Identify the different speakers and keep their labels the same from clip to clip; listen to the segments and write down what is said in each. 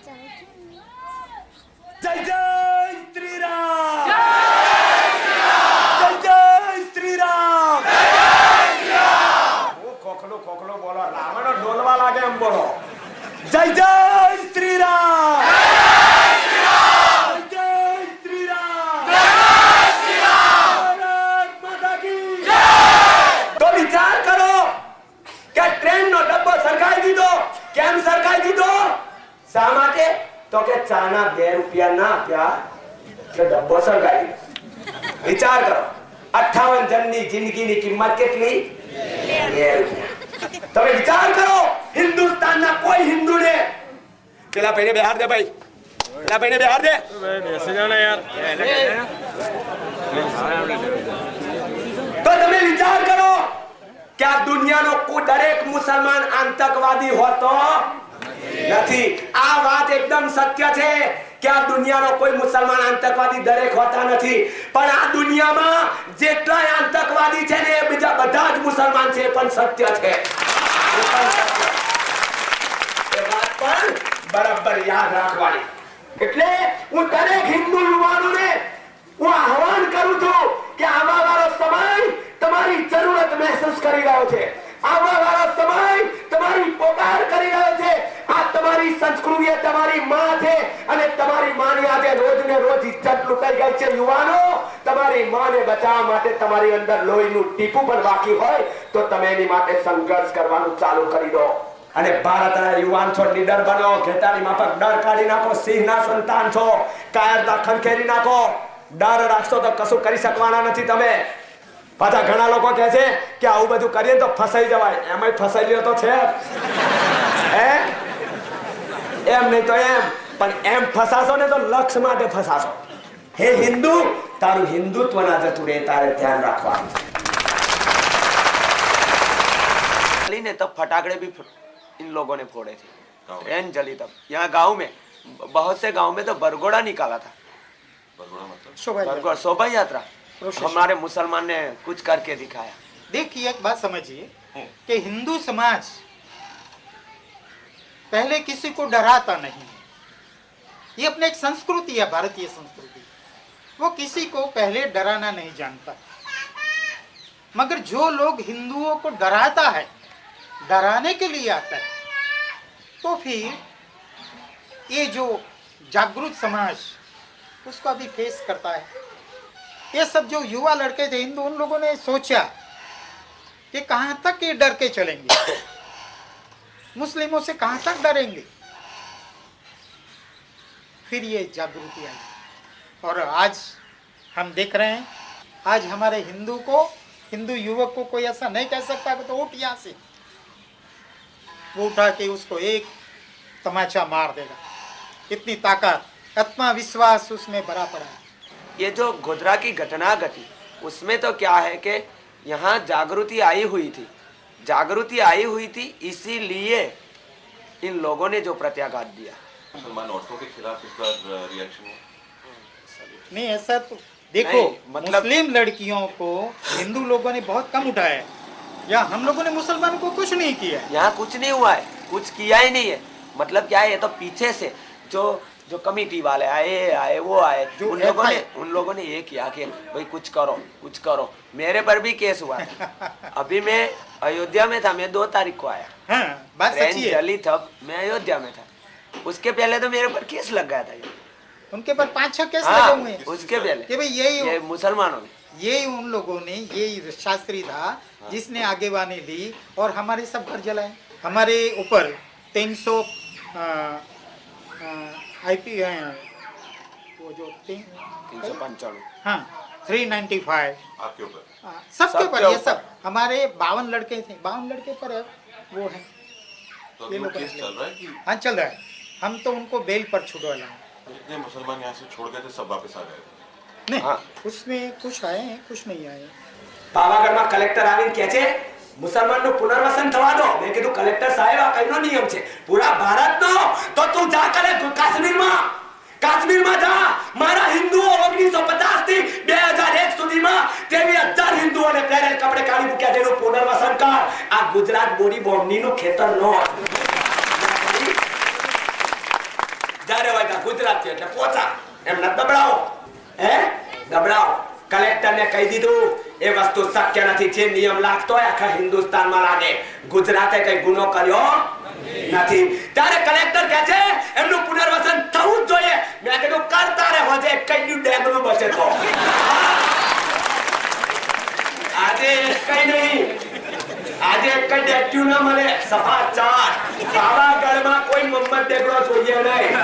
Speaker 1: जय जय श्री राम, जय जय श्री राम, खोखलो खोखलो बोलो, रावण डोलवा लागे हम बोलो, जय जय श्री राम, जय जय श्री राम, भारत माता की जय। तो विचार करो क्या ट्रेन नो डब्बो सरकाई दीधो, केम सरकाई दीधो, શા માટે? તો કે ચાના 2 રૂપિયા ના આપ્યા એટલે ડબ્બો સળગાવી દીધો। વિચાર કરો 58 જણની જિંદગીની કિંમત કેટલી? 2 રૂપિયા। તમે વિચાર કરો હિન્દુસ્તાનના કોઈ હિન્દુને પેલા ભાઈને બહાર દે ભાઈ, પેલા ભાઈને બહાર દે, બેસી જાઓ ને યાર। તો તમે વિચાર કરો કે આ દુનિયાનો કોઈ દરેક મુસલમાન આતંકવાદી હોતો નથી। આ વાત એકદમ સત્ય છે કે આ દુનિયાનો કોઈ મુસલમાન આતંકવાદી દરેક હોતા નથી, પણ આ દુનિયામાં જેટલા આતંકવાદી છે ને એ બીજા બધા જ મુસલમાન છે, પણ સત્ય છે। એ વાત પણ બરાબર યાદ રાખવાની। એટલે હું દરેક હિન્દુ યુવાનોને હું આહવાન કરું છું કે આવા વાળો સમય તમારી જરૂરત મહેસૂસ કરી રહ્યો છે, આવા વાળો સમય તમારી પોકાર કરી રહ્યો છે। આ તમારી સંસ્કૃતિ તમારી માં છે અને તમારી માની આજે રોજ ને રોજ ઇજ્જત લૂંટાઈ ગઈ છે। યુવાનો તમારી માને બચાવવા માટે તમારી અંદર લોહીનું ટીપું પણ બાકી હોય તો તમે એની માટે સંઘર્ષ કરવાનું ચાલુ કરી દો। અને ભારતના યુવાન છો, લીડર બનો, ખેતાની માફક ડર કાઢી નાખો, સિંહના સંતાન છો, કાયરતા ખંખેરી નાખો। ડર રાખશો તો કશું કરી શકવાના નથી તમે। પાછા ઘણા લોકો કહે છે કે આવું બધું કરીએ તો ફસાઈ જવાય, એમાંય ફસાઈ લ્યો તો છે હે, એમ નહીં તો એમ, પણ એમ ફસાશો ને તો લક્ષ્ય માટે ફસાશો। હે હિન્દુ, તારું હિન્દુત્વ ના જતું રહે, તારે ધ્યાન રાખવાનું।
Speaker 2: ने तब फटाकड़े भी इन लोगों ने फोड़े थे, ट्रेन जली तब। यहाँ गांव में बहुत से गांव में तो बरगोड़ा निकाला था। बरगोड़ा शोभा यात्रा हमारे मुसलमान ने कुछ करके दिखाया।
Speaker 3: देखिए एक बात समझिए कि हिंदू समाज पहले किसी को डराता नहीं है। ये अपनी एक संस्कृति है, भारतीय संस्कृति, वो किसी को पहले डराना नहीं जानता। मगर जो लोग हिंदुओं को डराता है, डराने के लिए आता है, तो फिर ये जो जागरूक समाज उसको अभी फेस करता है। ये सब जो युवा लड़के थे हिंदू, उन लोगों ने सोचा कि कहाँ तक ये डर के चलेंगे, मुस्लिमों से कहाँ तक डरेंगे। फिर ये जागृति आई और आज हम देख रहे हैं, आज हमारे हिंदू युवक को कोई ऐसा नहीं कह सकता कि तो उठ यहाँ से, वो उठा के उसको एक तमाचा मार देगा। इतनी ताकत, आत्मविश्वास उसमें भरा पड़ा है।
Speaker 2: ये जो गोधरा की घटना घटी उसमें तो क्या है कि यहाँ जागृति आई हुई थी, इसीलिए इन लोगों ने जो प्रत्याघात दिया।
Speaker 4: मुसलमान औरतों के खिलाफ इस बार रिएक्शन
Speaker 3: नहीं, ऐसा तो देखो मतलब मुस्लिम लड़कियों को हिंदू लोगों ने बहुत कम उठाया है, या हम लोगों ने मुसलमानों को कुछ नहीं किया।
Speaker 2: यहाँ कुछ नहीं हुआ है, कुछ किया ही नहीं है। मतलब क्या है, ये तो पीछे से जो कमेटी वाले आए वो आए, उन लोगों ने ये किया कि भाई कुछ करो। मेरे पर भी केस हुआ है। अभी मैं अयोध्या में था, मैं 2 तारीख को आया।
Speaker 3: हाँ, बात
Speaker 2: ट्रेन
Speaker 3: सच्ची है।
Speaker 2: जली तब मैं अयोध्या में था। उसके पहले तो मेरे पर केस लग गया था।
Speaker 3: उनके पर 5-6 केस
Speaker 2: हाँ,
Speaker 3: लगे हुए हैं।
Speaker 2: उसके पहले
Speaker 3: कि भाई यही
Speaker 2: मुसलमानों ने,
Speaker 3: यही उन लोगों ने, यही शास्त्री था जिसने आगेवानी ली और हमारे सब घर जलाए। हमारे ऊपर 300 आईपी वो जो
Speaker 2: 395
Speaker 3: हाँ 395
Speaker 4: आपके ऊपर
Speaker 3: सबके ऊपर, ये सब हमारे 52 लड़के थे, 52 लड़के पर वो है।
Speaker 4: तो अभी वो केस चल रहा है कि
Speaker 3: हाँ चल रहा है। हम तो उनको बेल पर छुड़वा लाए।
Speaker 4: जितने मुसलमान यहाँ से छोड़ गए थे सब वापस आ गए?
Speaker 3: नहीं
Speaker 2: हाँ।
Speaker 3: उसमें कुछ आए हैं, कुछ नहीं आए।
Speaker 1: પાવાગઢમાં કલેક્ટર આવીને કહે છે મુસલમાનનું પુનર્વસન થવા દો। મેં કીધું કલેક્ટર સાહેબ આ કઈનો નિયમ છે પૂરા ભારતનો? તો તું જા કરે કાશ્મીરમાં જા। મારા હિન્દુઓ 1950 થી 2001 સુધીમાં 23,000 હિન્દુઓને પહેરેલ કપડે કાઢી મૂક્યા, જેનું પુનર્વસન કર। આ ગુજરાત બોડી બોમ્બનીનું ખેતર નો। જ્યારે હોય ત્યાં ગુજરાતી એટલે પોચા એમને દબડાવો હે દબડાવો કલેક્ટરને કહી દીધું એ વસ્તુ શક્ય નથી જે નિયમ લાગતો હોય આખા હિન્દુસ્તાનમાં લાગે ગુજરાતે કઈ ગુનો કર્યો નથી ત્યારે કલેક્ટર કહે છે એમનું પુનર્વસન થવું જ જોઈએ મેં કીધું કરતા રહે હોજે કઈ ડેમનું બચે તો આજે કઈ નહીં આજે કઈ ડેટ્યુ ના મળે સફા ચાર પાવાગઢમાં કોઈ મોહમ્મદ દેગડો જોઈએ નહીં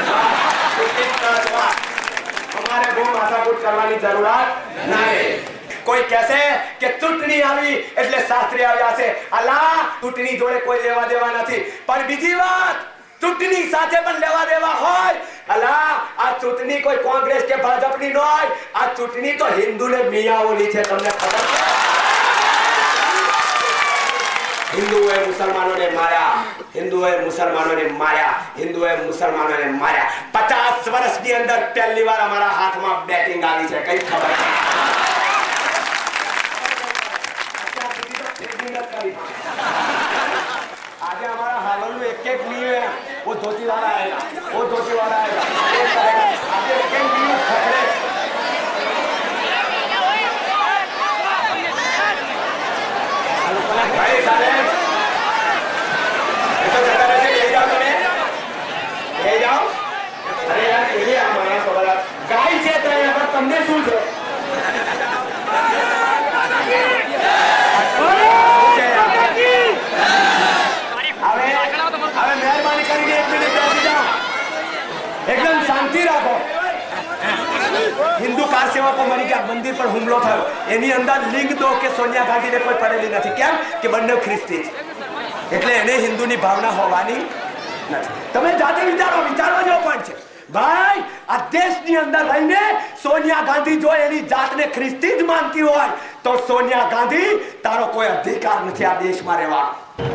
Speaker 1: અમારે બહુ માથાકૂટ કરવાની જરૂરત નહીં કોઈ કહેશે કે ચૂંટણી આવી એટલે શાસ્ત્રી આવ્યા છે અલા ચૂંટણી જોડે કોઈ લેવા દેવા નથી પણ બીજી વાત ચૂંટણી સાથે પણ લેવા દેવા હોય અલા આ ચૂંટણી કોઈ કોંગ્રેસ કે ભાજપની ન હોય આ ચૂંટણી તો હિન્દુને મિયાઓની છે તમને ખબર છે હિન્દુઓએ મુસલમાનોને માર્યા હિન્દુઓએ મુસલમાનોને માર્યા હિન્દુઓએ મુસલમાનોને માર્યા 50 વર્ષની અંદર પહેલી વાર અમારા હાથમાં બેટિંગ આવી છે કઈ ખબર છે આજે हमारा हालोल एक एक लिए वो धोती वाला आएगा वो धोती वाला आएगा आगे एक एक लिए खड़े भाई साहब तो जगह से ले जाओ तुम्हें ले जाओ अरे यार ये हमारा सवाल गाय से तो यहाँ पर तुमने सुन लो મહેરબાની કરીને 1 મિનિટ બેસી જાઓ એકદમ શાંતિ રાખો હિન્દુ કાર સેવકો મરી ગયા મંદિર પર હુમલો થયો એની અંદર લિંગ દો કે સોનિયા ગાંધીને કોઈ પડેલી નથી કેમ કે બંને ખ્રિસ્તી છે એટલે એને હિન્દુની ભાવના હોવાની નથી તમે જાતે વિચારવા જેવો પણ છે ભાઈ આ દેશની અંદર રહીને સોનિયા ગાંધી જો એની જાતને ખ્રિસ્તી જ માનતી હોય તો સોનિયા ગાંધી તારો કોઈ અધિકાર નથી આ દેશમાં રહેવાનો